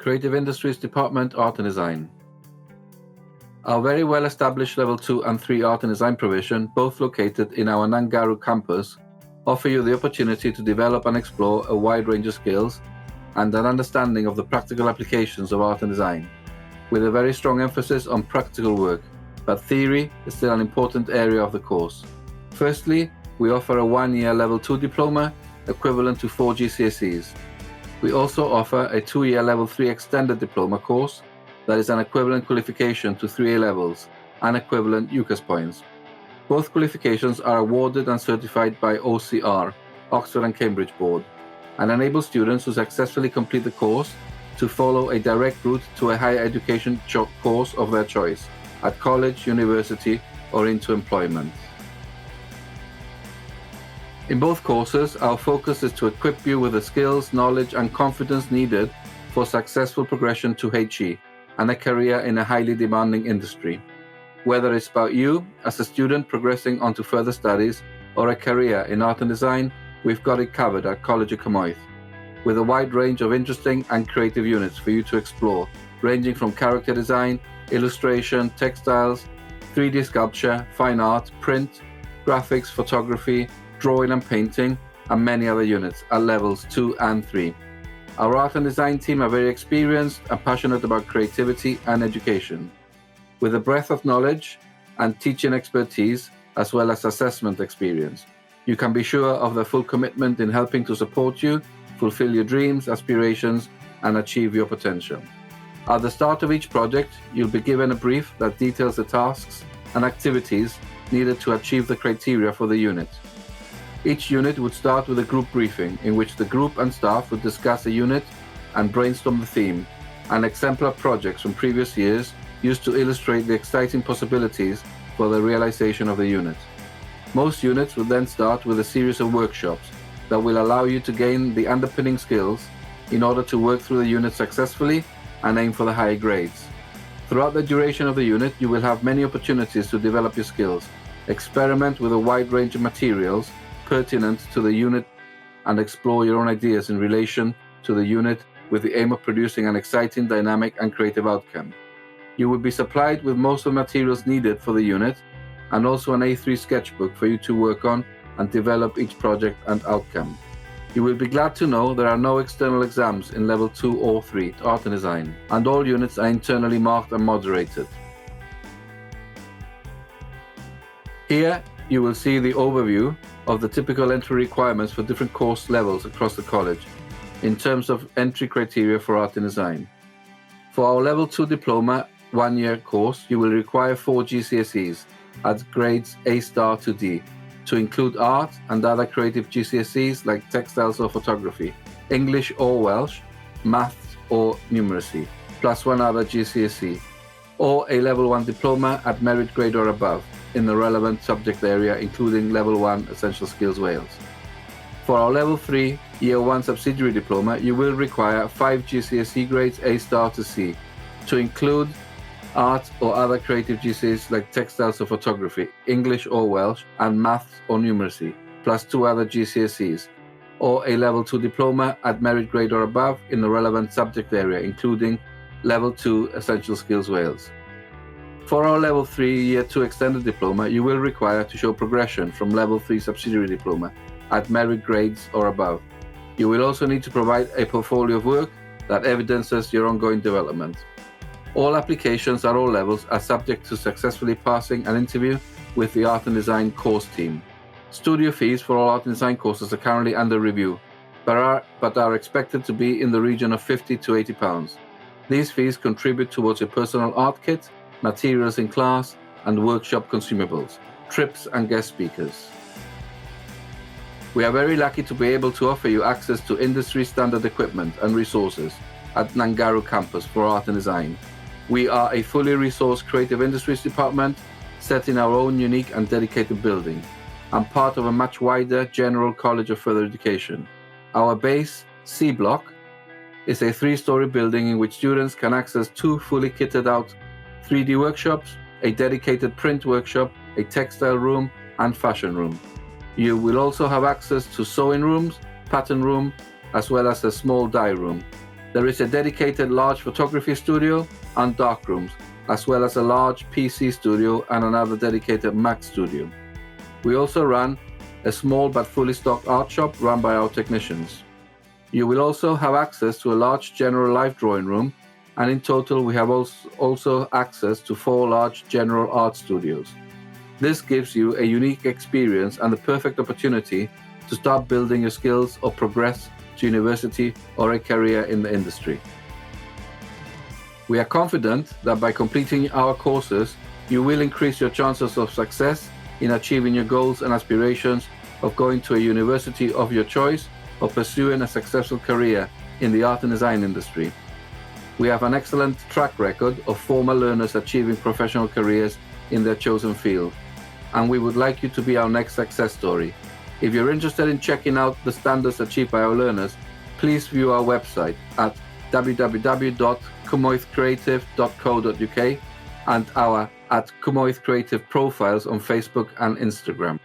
Creative Industries Department, Art and Design. Our very well-established Level 2 and 3 Art and Design provision, both located in our Nangaru campus, offer you the opportunity to develop and explore a wide range of skills and an understanding of the practical applications of art and design, with a very strong emphasis on practical work, but theory is still an important area of the course. Firstly, we offer a one-year Level 2 diploma equivalent to 4 GCSEs. We also offer a 2-year Level 3 extended diploma course that is an equivalent qualification to 3 A-levels and equivalent UCAS points. Both qualifications are awarded and certified by OCR, Oxford and Cambridge Board, and enable students who successfully complete the course to follow a direct route to a higher education course of their choice at college, university, or into employment. In both courses, our focus is to equip you with the skills, knowledge, and confidence needed for successful progression to HE and a career in a highly demanding industry. Whether it's about you as a student progressing on to further studies or a career in art and design, we've got it covered at College of Caermarthen, with a wide range of interesting and creative units for you to explore, ranging from character design, illustration, textiles, 3D sculpture, fine art, print, graphics, photography, drawing and painting, and many other units at levels 2 and 3. Our art and design team are very experienced and passionate about creativity and education. With a breadth of knowledge and teaching expertise, as well as assessment experience, you can be sure of their full commitment in helping to support you, fulfill your dreams, aspirations, and achieve your potential. At the start of each project, you'll be given a brief that details the tasks and activities needed to achieve the criteria for the unit. Each unit would start with a group briefing in which the group and staff would discuss a unit and brainstorm the theme and exemplar projects from previous years used to illustrate the exciting possibilities for the realization of the unit. Most units would then start with a series of workshops that will allow you to gain the underpinning skills in order to work through the unit successfully and aim for the higher grades. Throughout the duration of the unit, you will have many opportunities to develop your skills, experiment with a wide range of materials pertinent to the unit, and explore your own ideas in relation to the unit with the aim of producing an exciting, dynamic, and creative outcome. You will be supplied with most of the materials needed for the unit and also an A3 sketchbook for you to work on and develop each project and outcome. You will be glad to know there are no external exams in Level 2 or 3 Art and Design, and all units are internally marked and moderated. Here you will see the overview of the typical entry requirements for different course levels across the college in terms of entry criteria for art and design. For our Level 2 diploma 1-year course, you will require 4 GCSEs at grades A* to D, to include art and other creative GCSEs like textiles or photography, English or Welsh, maths or numeracy, plus 1 other GCSE, or a Level 1 diploma at merit grade or above in the relevant subject area, including Level 1 Essential Skills Wales. For our Level 3 Year 1 subsidiary diploma, you will require 5 GCSE grades A* to C, to include art or other creative GCSEs like textiles or photography, English or Welsh, and maths or numeracy, plus 2 other GCSEs, or a Level 2 diploma at merit grade or above in the relevant subject area, including Level 2 Essential Skills Wales. For our Level 3 Year 2 extended diploma, you will require to show progression from Level 3 subsidiary diploma at merit grades or above. You will also need to provide a portfolio of work that evidences your ongoing development. All applications at all levels are subject to successfully passing an interview with the Art and Design course team. Studio fees for all art and design courses are currently under review, but are expected to be in the region of £50 to £80. These fees contribute towards your personal art kit, materials in class, and workshop consumables, trips and guest speakers. We are very lucky to be able to offer you access to industry standard equipment and resources at Nangaru campus for art and design. We are a fully resourced creative industries department set in our own unique and dedicated building, and part of a much wider general college of further education. Our base, C Block, is a 3-story building in which students can access 2 fully kitted out 3D workshops, a dedicated print workshop, a textile room, and fashion room. You will also have access to sewing rooms, pattern room, as well as a small dye room. There is a dedicated large photography studio and darkrooms, as well as a large PC studio and another dedicated Mac studio. We also run a small but fully stocked art shop run by our technicians. You will also have access to a large general life drawing room, and in total we have also access to 4 large general art studios. This gives you a unique experience and the perfect opportunity to start building your skills or progress to university or a career in the industry. We are confident that by completing our courses, you will increase your chances of success in achieving your goals and aspirations of going to a university of your choice or pursuing a successful career in the art and design industry. We have an excellent track record of former learners achieving professional careers in their chosen field, and we would like you to be our next success story. If you're interested in checking out the standards achieved by our learners, please view our website at www.cumoithcreative.co.uk and our @Cumoith Creative profiles on Facebook and Instagram.